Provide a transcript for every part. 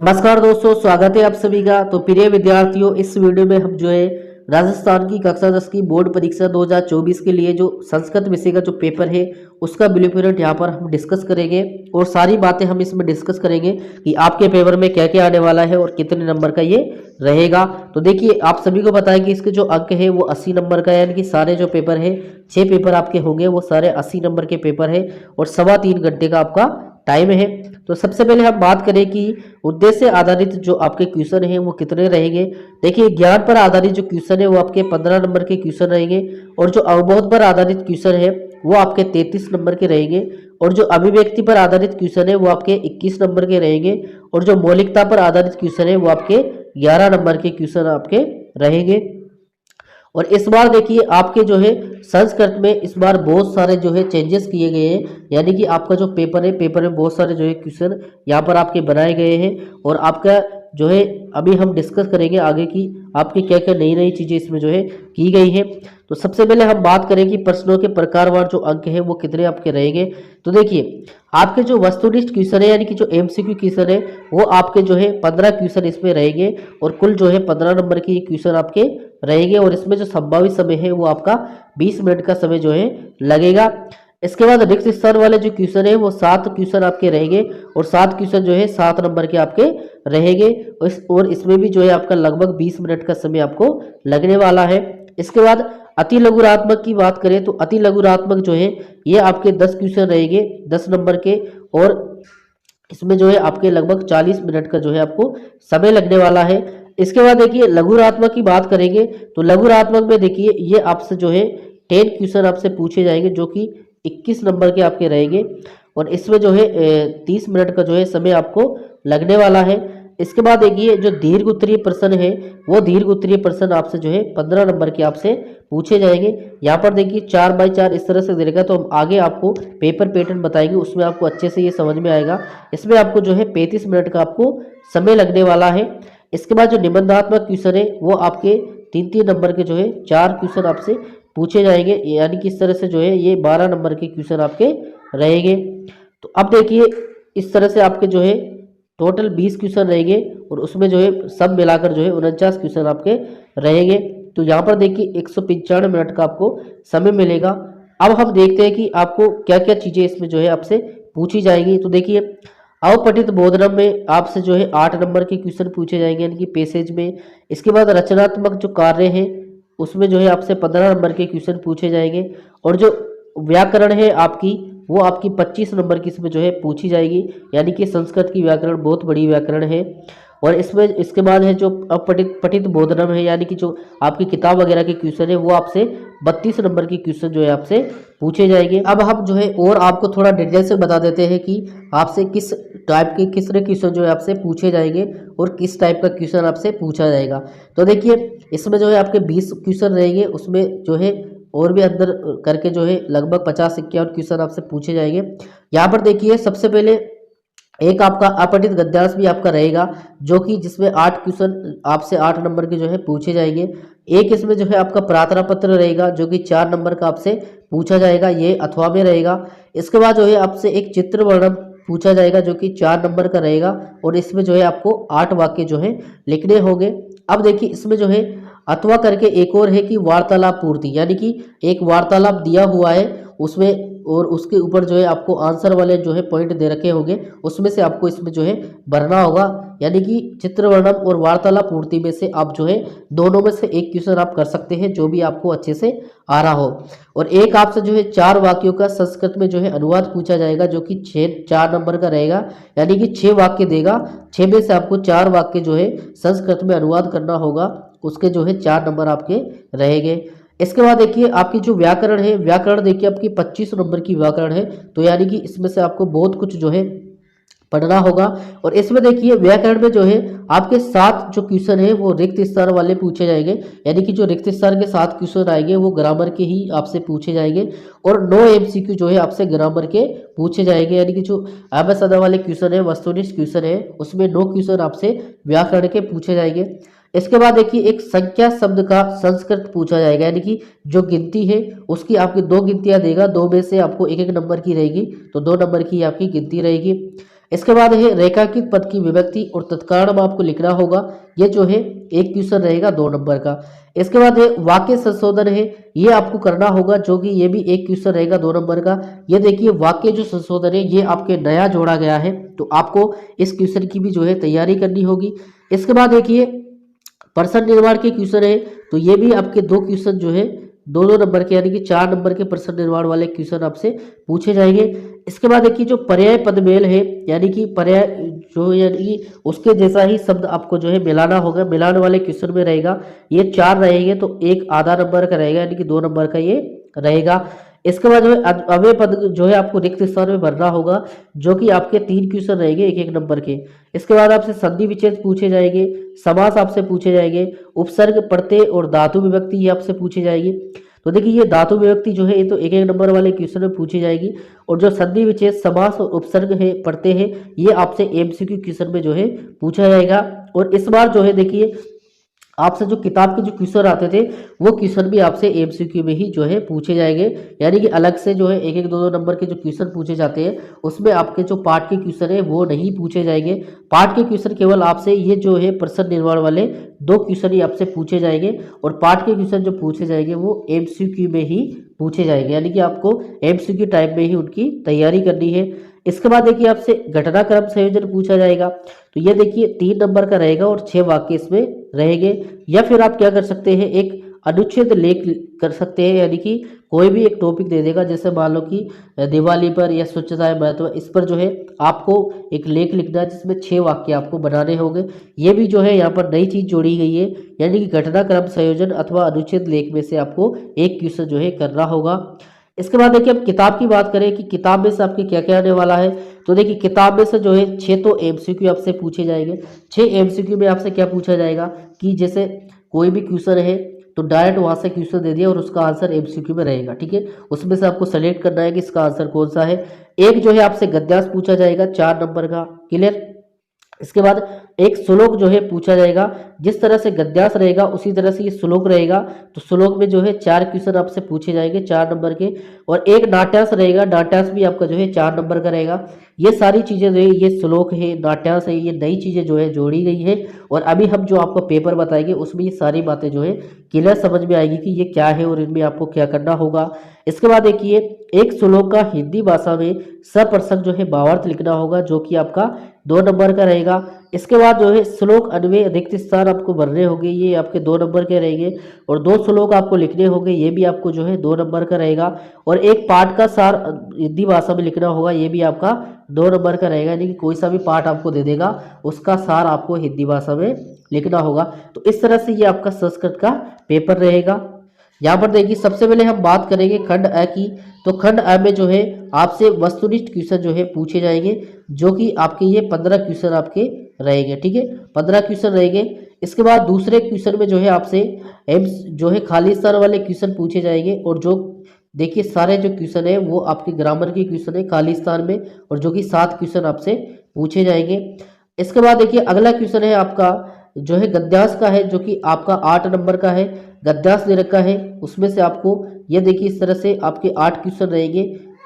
नमस्कार दोस्तों, स्वागत है आप सभी का। तो प्रिय विद्यार्थियों, इस वीडियो में हम जो है राजस्थान की कक्षा 10 की बोर्ड परीक्षा 2024 के लिए जो संस्कृत विषय का जो पेपर है उसका ब्लू प्रिंट यहाँ पर हम डिस्कस करेंगे और सारी बातें हम इसमें डिस्कस करेंगे कि आपके पेपर में क्या क्या आने वाला है और कितने नंबर का ये रहेगा। तो देखिए, आप सभी को पता है कि इसके जो अंक है वो 80 नंबर का है, यानी कि सारे जो पेपर है 6 पेपर आपके होंगे वो सारे 80 नंबर के पेपर है और 3.25 घंटे का आपका टाइम है। तो सबसे पहले हम बात करें कि उद्देश्य आधारित जो आपके क्वेश्चन हैं वो कितने रहेंगे। देखिए, ज्ञान पर आधारित जो क्वेश्चन है वो आपके 15 नंबर के क्वेश्चन रहेंगे और जो अवबोध पर आधारित क्वेश्चन है वो आपके 33 नंबर के रहेंगे और जो अभिव्यक्ति पर आधारित क्वेश्चन है वो आपके 21 नंबर के रहेंगे और जो मौलिकता पर आधारित क्वेश्चन है वो आपके 11 नंबर के क्वेश्चन आपके रहेंगे। और इस बार देखिए, आपके जो है संस्कृत में इस बार बहुत सारे जो है चेंजेस किए गए हैं, यानी कि आपका जो पेपर है पेपर में बहुत सारे जो है क्वेश्चन यहाँ पर आपके बनाए गए हैं और आपका जो है अभी हम डिस्कस करेंगे आगे की आपकी क्या क्या नई नई चीज़ें इसमें जो है की गई है। तो सबसे पहले हम बात करें कि प्रश्नों के प्रकारवार जो अंक है वो कितने आपके रहेंगे। तो देखिए, आपके जो वस्तुनिष्ठ क्वेश्चन है यानी कि जो एमसीक्यू क्वेश्चन है वो आपके जो है 15 क्वेश्चन इसमें रहेंगे और कुल जो है 15 नंबर के क्वेश्चन आपके रहेंगे और इसमें जो संभावित समय है वो आपका 20 मिनट का समय जो है लगेगा। इसके बाद रिक्त स्थान वाले जो क्वेश्चन है वो 7 क्वेश्चन आपके रहेंगे और 7 क्वेश्चन जो है 7 नंबर के आपके रहेंगे और इसमें भी जो है आपका लगभग 20 मिनट का समय आपको लगने वाला है। इसके बाद अति लघुरात्मक की बात करें तो अति लघुरात्मक जो है ये आपके 10 क्वेश्चन रहेंगे 10 नंबर के और इसमें जो है आपके लगभग 40 मिनट का जो है आपको समय लगने वाला है। इसके बाद देखिए, लघुरात्मक की बात करेंगे तो लघुरात्मक में देखिए ये आपसे जो है 10 क्वेश्चन आपसे पूछे जाएंगे जो कि 21 नंबर के आपके रहेंगे और इसमें जो है 30 मिनट का जो है समय आपको लगने वाला है। इसके बाद देखिए, जो दीर्घ उत्तरीय प्रश्न है वो दीर्घ उत्तरीय प्रश्न आपसे जो है 15 नंबर के आपसे पूछे जाएंगे। यहाँ पर देखिए 4x4 इस तरह से देगा, तो हम आगे आपको पेपर पैटर्न बताएंगे उसमें आपको अच्छे से ये समझ में आएगा। इसमें आपको जो है 35 मिनट का आपको समय लगने वाला है। इसके बाद जो निबंधात्मक क्वेश्चन है वो आपके 3-3 नंबर के जो है 4 क्वेश्चन आपसे पूछे जाएंगे, यानी कि इस तरह से जो है ये 12 नंबर के क्वेश्चन आपके रहेंगे। तो अब देखिए, इस तरह से आपके जो है टोटल 20 क्वेश्चन रहेंगे और उसमें जो है सब मिलाकर जो है 49 क्वेश्चन आपके रहेंगे। तो यहाँ पर देखिए 195 मिनट का आपको समय मिलेगा। अब हम देखते हैं कि आपको क्या क्या चीज़ें इसमें जो है आपसे पूछी जाएंगी। तो देखिए, अवपठित बोधनम में आपसे जो है 8 नंबर के क्वेश्चन पूछे जाएंगे, यानी कि पैसेज में। इसके बाद रचनात्मक जो कार्य है उसमें जो है आपसे 15 नंबर के क्वेश्चन पूछे जाएंगे और जो व्याकरण है आपकी वो आपकी 25 नंबर की इसमें जो है पूछी जाएगी, यानी कि संस्कृत की व्याकरण बहुत बड़ी व्याकरण है। और इसमें इसके बाद है जो अपठित पठित बोधनम है, यानी कि जो आपकी किताब वगैरह के क्वेश्चन है वो आपसे 32 नंबर के क्वेश्चन जो है आपसे पूछे जाएंगे। अब हम जो है और आपको थोड़ा डिटेल से बता देते हैं कि आपसे किस टाइप के किस तरह क्वेश्चन जो है आपसे पूछे जाएंगे और किस टाइप का क्वेश्चन आपसे पूछा जाएगा। तो देखिए, इसमें जो है आपके 20 क्वेश्चन रहेंगे, उसमें जो है और भी अंदर करके जो है लगभग 50-51 क्वेश्चन आपसे पूछे जाएंगे। यहाँ पर देखिए, सबसे पहले एक आपका अपठित गद्यांश भी आपका रहेगा जो कि जिसमें 8 क्वेश्चन आपसे 8 नंबर के जो है पूछे जाएंगे। एक इसमें जो है आपका प्रार्थना पत्र रहेगा जो कि 4 नंबर का आपसे पूछा जाएगा, ये अथवा में रहेगा। इसके बाद जो है आपसे एक चित्र वर्णन पूछा जाएगा जो कि 4 नंबर का रहेगा और इसमें जो है आपको 8 वाक्य जो है लिखने होंगे। अब देखिए, इसमें जो है अथवा करके एक और है कि वार्तालाप पूर्ति, यानी कि एक वार्तालाप दिया हुआ है उसमें और उसके ऊपर जो है आपको आंसर वाले जो है पॉइंट दे रखे होंगे, उसमें से आपको इसमें जो है भरना होगा, यानी कि चित्र वर्णन और वार्तालाप पूर्ति में से आप जो है दोनों में से एक क्वेश्चन आप कर सकते हैं जो भी आपको अच्छे से आ रहा हो। और एक आपसे जो है 4 वाक्यों का संस्कृत में जो है अनुवाद पूछा जाएगा जो कि 4 नंबर का रहेगा, यानी कि 6 वाक्य देगा, 6 में से आपको 4 वाक्य जो है संस्कृत में अनुवाद करना होगा, उसके जो है 4 नंबर आपके रहेंगे। इसके बाद देखिए, आपकी जो व्याकरण है, व्याकरण देखिए आपकी 25 नंबर की व्याकरण है, तो यानी कि इसमें से आपको बहुत कुछ जो है पढ़ना होगा। और इसमें देखिए व्याकरण में जो है आपके 7 जो क्वेश्चन है वो रिक्त स्थान वाले पूछे जाएंगे, यानी कि जो रिक्त स्थान के 7 क्वेश्चन आएंगे वो ग्रामर के ही आपसे पूछे जाएंगे और 9 एमसीक्यू जो है आपसे ग्रामर के पूछे जाएंगे, यानी कि जो एमएस अदा वाले क्वेश्चन है वस्तुनिष्ठ क्वेश्चन है उसमें 9 क्वेश्चन आपसे व्याकरण के पूछे जाएंगे। इसके बाद देखिए, एक संख्या शब्द का संस्कृत पूछा जाएगा, यानी कि जो गिनती है उसकी आपकी 2 गिनतियां देगा, 2 में से आपको एक एक नंबर की रहेगी, तो 2 नंबर की आपकी गिनती रहेगी। इसके बाद है रेखांकित पद की विभक्ति और तत्कारण आपको लिखना होगा। ये जो है एक क्वेश्चन रहेगा 2 नंबर का। इसके बाद है वाक्य संशोधन है, ये आपको करना होगा, जो कि ये भी एक क्वेश्चन रहेगा 2 नंबर का। ये देखिए वाक्य जो संशोधन है ये आपके नया जोड़ा गया है, तो आपको इस क्वेश्चन की भी जो है तैयारी करनी होगी। इसके बाद देखिए प्रश्न निर्माण के क्वेश्चन है, तो ये भी आपके 2 क्वेश्चन जो है 2-2 नंबर के यानी कि 4 नंबर के प्रश्न निर्माण वाले क्वेश्चन आपसे पूछे जाएंगे। इसके बाद देखिए जो पर्याय पदमेल है, यानी कि पर्याय जो यानी कि उसके जैसा ही शब्द आपको जो है मिलाना होगा, मिलान वाले क्वेश्चन में रहेगा। ये 4 रहेंगे तो एक आधा नंबर का रहेगा, यानी कि 2 नंबर का ये रहेगा। इसके बाद जो है अव्यय पद जो है आपको रिक्त स्थान में भरना होगा, जो कि आपके 3 क्वेश्चन रहेंगे 1-1 नंबर के। इसके बाद आपसे संधि विच्छेद पूछे जाएंगे, समास आपसे पूछे जाएंगे, उपसर्ग प्रत्यय और धातु विभक्ति ये आपसे पूछी जाएगी। तो देखिए ये धातु विभक्ति जो है ये तो 1-1 नंबर वाले क्वेश्चन में पूछी जाएगी, और जो संधि विच्छेद समास और उपसर्ग है प्रत्यय है ये आपसे एमसीक्यू क्वेश्चन में जो है पूछा जाएगा। और इस बार जो है देखिए आपसे जो किताब के जो क्वेश्चन आते थे वो क्वेश्चन भी आपसे एमसीक्यू में ही जो है पूछे जाएंगे, यानी कि अलग से जो है 1-1 2-2 नंबर के जो क्वेश्चन पूछे जाते हैं उसमें आपके जो पाठ के क्वेश्चन है वो नहीं पूछे जाएंगे। पाठ के क्वेश्चन केवल आपसे ये जो है प्रश्न निर्माण वाले 2 क्वेश्चन ही आपसे पूछे जाएंगे, और पाठ के क्वेश्चन जो पूछे जाएंगे वो एमसीक्यू में ही पूछे जाएंगे, यानी कि आपको एमसीक्यू टाइप में ही उनकी तैयारी करनी है। इसके बाद देखिए आपसे घटनाक्रम संयोजन पूछा जाएगा, तो ये देखिए 3 नंबर का रहेगा और 6 वाक्य इसमें रहेंगे। या फिर आप क्या कर सकते हैं, एक अनुच्छेद लेख कर सकते हैं, यानी कि कोई भी एक टॉपिक दे देगा, जैसे मान लो कि दिवाली पर या स्वच्छता महत्व, इस पर जो है आपको एक लेख लिखना है जिसमें 6 वाक्य आपको बनाने होंगे। ये भी जो है यहाँ पर नई चीज जोड़ी गई है, यानी कि घटनाक्रम संयोजन अथवा अनुच्छेद लेख में से आपको एक क्वेश्चन जो है करना होगा। इसके बाद देखिए अब किताब की बात करें कि किताब में से आपके क्या क्या आने वाला है, तो देखिए किताब में से जो है 6 तो एमसीक्यू आपसे पूछे जाएंगे। 6 एमसीक्यू में आपसे क्या पूछा जाएगा कि जैसे कोई भी क्वेश्चन है तो डायरेक्ट वहां से क्वेश्चन दे दिया और उसका आंसर एमसीक्यू में रहेगा, ठीक है। उसमें से आपको सेलेक्ट करना है कि इसका आंसर कौन सा है। एक जो है आपसे गद्यांश पूछा जाएगा 4 नंबर का, क्लियर। इसके बाद एक श्लोक जो है पूछा जाएगा, जिस तरह से गद्यांश रहेगा उसी तरह से ये श्लोक रहेगा, तो श्लोक में जो है 4 क्वेश्चन आपसे पूछे जाएंगे 4 नंबर के। और एक नाट्यांश रहेगा, नाट्यांश भी आपका जो है 4 नंबर का रहेगा। ये सारी चीजें जो है, ये श्लोक है, नाट्यांश है, ये नई चीजें जो है जोड़ी गई है, और अभी हम जो आपको पेपर बताएंगे उसमें ये सारी बातें जो है क्लियर समझ में आएगी कि ये क्या है और इनमें आपको क्या करना होगा। इसके बाद देखिए एक श्लोक का हिंदी भाषा में सप्रसंग जो है भावार्थ लिखना होगा, जो कि आपका 2 नंबर का रहेगा। इसके बाद जो है श्लोक अन्वय रिक्त स्थान आपको भरने होंगे, ये आपके 2 नंबर के रहेंगे। और 2 श्लोक आपको लिखने होंगे, ये भी आपको जो है 2 नंबर का रहेगा। और एक पाठ का सार हिंदी भाषा में लिखना होगा, ये भी आपका 2 नंबर का रहेगा, यानी कि कोई सा भी पाठ आपको दे देगा उसका सार आपको हिंदी भाषा में लिखना होगा। तो इस तरह से ये आपका संस्कृत का पेपर रहेगा। यहाँ पर देखिए सबसे पहले हम बात करेंगे खंड अ की, तो खंड अ में जो है आपसे वस्तुनिष्ठ क्वेश्चन जो है पूछे जाएंगे, जो कि आपके ये 15 क्वेश्चन आपके रहेंगे, ठीक है, 15 क्वेश्चन रहेंगे। इसके बाद दूसरे क्वेश्चन में जो है आपसे जो है खाली स्थान वाले क्वेश्चन पूछे जाएंगे, और जो देखिए सारे जो क्वेश्चन है वो आपके ग्रामर के क्वेश्चन है खाली स्थान में, और जो कि 7 क्वेश्चन आपसे पूछे जाएंगे। इसके बाद देखिए अगला क्वेश्चन है आपका जो है गद्यांश का है, जो कि आपका 8 नंबर का है। गद्यांश दे रखा है, उसमें से आपको ये देखिए इस तरह से आपके 8 क्वेश्चन रहेंगे।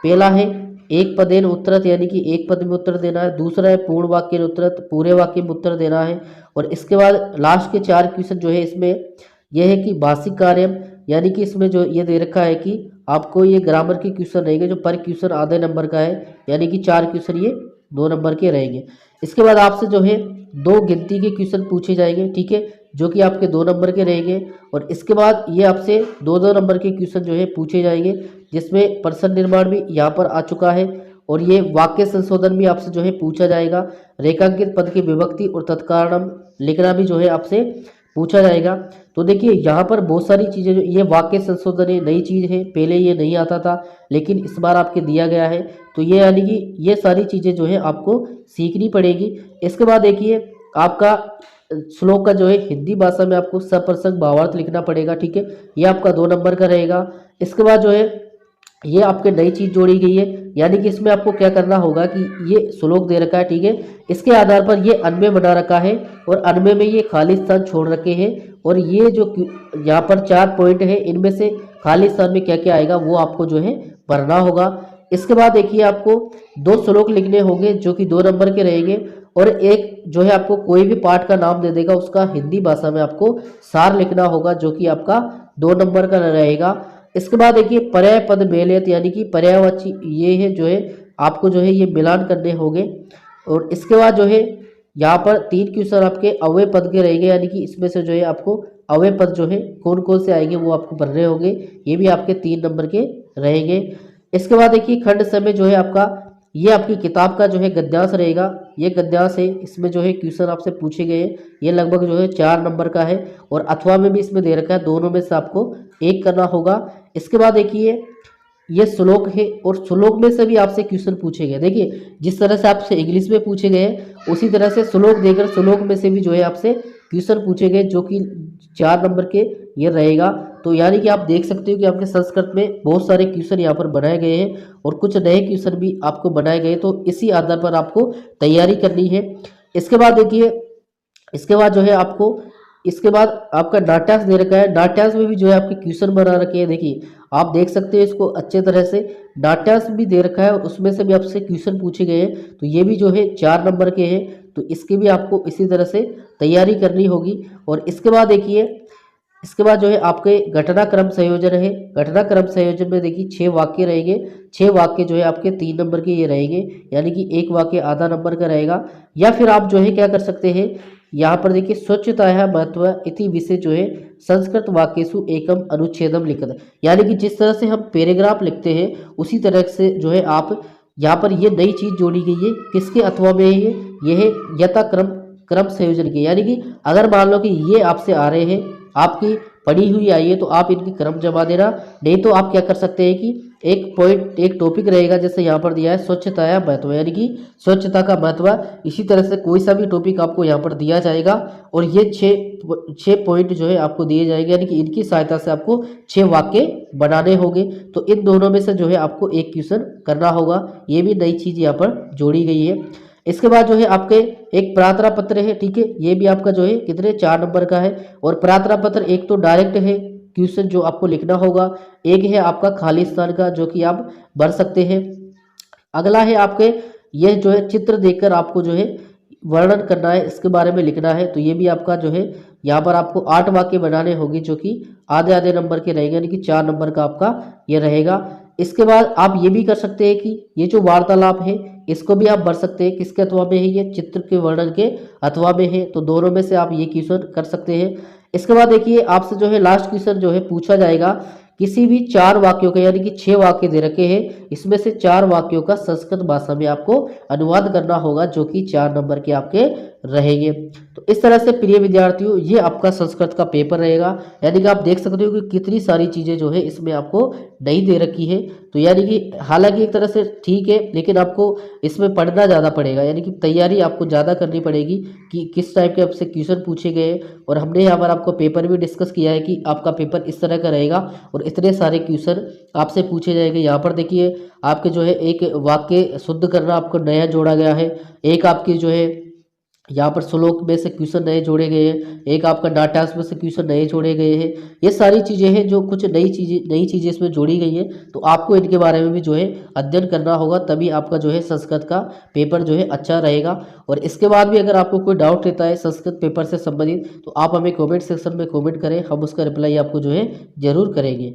पहला है एक पदेन उत्तरत, यानी कि एक पद में उत्तर देना है। दूसरा है पूर्ण वाक्य उत्तरत, पूरे वाक्य में उत्तर देना है। और इसके बाद लास्ट के 4 क्वेश्चन जो है इसमें यह है कि भाषिक कार्य, यानी कि इसमें जो ये दे रखा है कि आपको ये ग्रामर के क्वेश्चन रहेंगे, जो पर क्वेश्चन आधे नंबर का है, यानी कि 4 क्वेश्चन ये 2 नंबर के रहेंगे। इसके बाद आपसे जो है 2 गिनती के क्वेश्चन पूछे जाएंगे, ठीक है, जो कि आपके 2 नंबर के रहेंगे। और इसके बाद ये आपसे 2-2 नंबर के क्वेश्चन जो है पूछे जाएंगे, जिसमें प्रश्न निर्माण भी यहाँ पर आ चुका है। और ये वाक्य संशोधन भी आपसे जो है पूछा जाएगा। रेखांकित पद की विभक्ति और तत्कारण लिखना भी जो है आपसे पूछा जाएगा। तो देखिए यहाँ पर बहुत सारी चीज़ें, जो ये वाक्य संशोधन है, नई चीज़ है, पहले ये नहीं आता था, लेकिन इस बार आपके दिया गया है। तो ये यानी कि ये सारी चीज़ें जो है आपको सीखनी पड़ेगी। इसके बाद देखिए आपका श्लोक का जो है हिंदी भाषा में आपको सप्रसंग भावार्थ लिखना पड़ेगा, ठीक है, ये आपका 2 नंबर का रहेगा। इसके बाद जो है ये आपके नई चीज जोड़ी गई है, यानी कि इसमें आपको क्या करना होगा कि ये श्लोक दे रखा है, ठीक है, इसके आधार पर ये अन्वय बना रखा है, और अन्वय में ये खाली स्थान छोड़ रखे हैं। और ये जो यहाँ पर 4 पॉइंट है, इनमें से खाली स्थान में क्या क्या आएगा वो आपको जो है भरना होगा। इसके बाद देखिए आपको 2 श्लोक लिखने होंगे जो कि 2 नंबर के रहेंगे, और एक जो है आपको कोई भी पाठ का नाम दे देगा, उसका हिंदी भाषा में आपको सार लिखना होगा जो कि आपका 2 नंबर का रहेगा। इसके बाद देखिए पर्याय पद मेलयत, यानी कि पर्यायवाची ये है जो है आपको जो है ये मिलान करने होंगे। और इसके बाद जो है यहाँ पर 3 क्वेश्चन आपके अव्यय पद के रहेंगे, यानी कि इसमें से जो है आपको अव्यय पद जो है कौन कौन से आएंगे वो आपको भरने होंगे, ये भी आपके 3 नंबर के रहेंगे। इसके बाद देखिए खंड समय जो है आपका ये आपकी किताब का जो है गद्यांश रहेगा, ये गद्यांश है, इसमें जो है क्वेश्चन आपसे पूछे गए हैं, ये लगभग जो है 4 नंबर का है, और अथवा में भी इसमें दे रखा है, दोनों में से आपको एक करना होगा। इसके बाद देखिए ये श्लोक है, और श्लोक में से भी आपसे क्वेश्चन पूछे गए। देखिए जिस तरह से आपसे इंग्लिश में पूछे गए उसी तरह से श्लोक देकर श्लोक में से भी जो है आपसे क्वेश्चन पूछे गए जो कि 4 नंबर के ये रहेगा। तो यानी कि आप देख सकते हो कि आपके संस्कृत में बहुत सारे क्वेश्चन यहाँ पर बनाए गए हैं, और कुछ नए क्वेश्चन भी आपको बनाए गए, तो इसी आधार पर आपको तैयारी करनी है। इसके बाद देखिए इसके बाद जो है आपको इसके बाद आपका नाट्यांश दे रखा है, नाट्यांश में भी जो है आपके क्वेश्चन बना रखे हैं। देखिए आप देख सकते हैं इसको अच्छे तरह से, नाट्यांश भी दे रखा है और उसमें से भी आपसे क्वेश्चन पूछे गए हैं, तो ये भी जो है 4 नंबर के हैं, तो इसकी भी आपको इसी तरह से तैयारी करनी होगी। और इसके बाद देखिए इसके बाद जो है आपके घटनाक्रम संयोजन है, घटनाक्रम संयोजन में देखिए 6 वाक्य रहेंगे, 6 वाक्य जो है आपके 3 नंबर के ये रहेंगे, यानी कि एक वाक्य आधा नंबर का रहेगा। या फिर आप जो है क्या कर सकते हैं, यहाँ पर देखिए स्वच्छतायाः महत्व इति विषय जो है संस्कृत वाक्येषु एकम अनुच्छेदम लिखत, यानी कि जिस तरह से हम पैराग्राफ लिखते हैं उसी तरह से जो है आप यहाँ पर ये नई चीज जोड़ी गई है, किसके अथवा में है ये है यथाक्रम क्रम संयोजन के, यानी कि अगर मान लो कि ये आपसे आ रहे हैं, आपकी पढ़ी हुई आई है, तो आप इनकी क्रम जमा देना। नहीं तो आप क्या कर सकते हैं कि एक पॉइंट एक टॉपिक रहेगा, जैसे यहाँ पर दिया है स्वच्छता या महत्व, यानी कि स्वच्छता का महत्व, इसी तरह से कोई सा भी टॉपिक आपको यहाँ पर दिया जाएगा, और ये 6 पॉइंट जो है आपको दिए जाएंगे, यानी कि इनकी सहायता से आपको 6 वाक्य बनाने होंगे। तो इन दोनों में से जो है आपको एक क्वेश्चन करना होगा, ये भी नई चीज यहाँ पर जोड़ी गई है। इसके बाद जो है आपके एक प्रार्थना पत्र है, ठीक है, ये भी आपका जो है कितने 4 नंबर का है। और प्रार्थना पत्र एक तो डायरेक्ट है क्वेश्चन जो आपको लिखना होगा, एक है आपका खाली स्थान का जो कि आप भर सकते हैं। अगला है आपके यह जो है चित्र देखकर आपको जो है वर्णन करना है, इसके बारे में लिखना है, तो ये भी आपका जो है यहाँ पर आपको 8 वाक्य बनाने होंगे जो कि आधे आधे नंबर के रहेंगे, यानी कि 4 नंबर का आपका ये रहेगा। इसके बाद आप ये भी कर सकते हैं कि ये जो वार्तालाप है इसको भी आप भर सकते हैं, किसके अथवा में है, ये चित्र के वर्णन के अथवा में है, तो दोनों में से आप ये क्वेश्चन कर सकते हैं। इसके बाद देखिए आपसे जो है लास्ट क्वेश्चन जो है पूछा जाएगा, किसी भी 4 वाक्यों का, यानी कि 6 वाक्य दे रखे हैं, इसमें से 4 वाक्यों का संस्कृत भाषा में आपको अनुवाद करना होगा जो कि 4 नंबर के आपके रहेंगे। तो इस तरह से प्रिय विद्यार्थियों ये आपका संस्कृत का पेपर रहेगा, यानी कि आप देख सकते हो कि कितनी सारी चीज़ें जो है इसमें आपको नहीं दे रखी है। तो यानी कि हालांकि एक तरह से ठीक है, लेकिन आपको इसमें पढ़ना ज़्यादा पड़ेगा, यानी कि तैयारी आपको ज़्यादा करनी पड़ेगी कि किस टाइप के आपसे क्वेश्चन पूछे गए। और हमने यहाँ पर आपको पेपर भी डिस्कस किया है कि आपका पेपर इस तरह का रहेगा और इतने सारे क्वेश्चन आपसे पूछे जाएंगे। यहाँ पर देखिए आपके जो है एक वाक्य शुद्ध करना आपको नया जोड़ा गया है, एक आपकी जो है यहाँ पर श्लोक में से क्वेश्चन नए जोड़े गए हैं, एक आपका नाट्यांश में से क्वेश्चन नए जोड़े गए हैं। ये सारी चीज़ें हैं जो कुछ नई चीज़ें इसमें जोड़ी गई हैं, तो आपको इनके बारे में भी जो है अध्ययन करना होगा, तभी आपका जो है संस्कृत का पेपर जो है अच्छा रहेगा। और इसके बाद भी अगर आपको कोई डाउट रहता है संस्कृत पेपर से संबंधित, तो आप हमें कॉमेंट सेक्शन में कॉमेंट करें, हम उसका रिप्लाई आपको जो है ज़रूर करेंगे।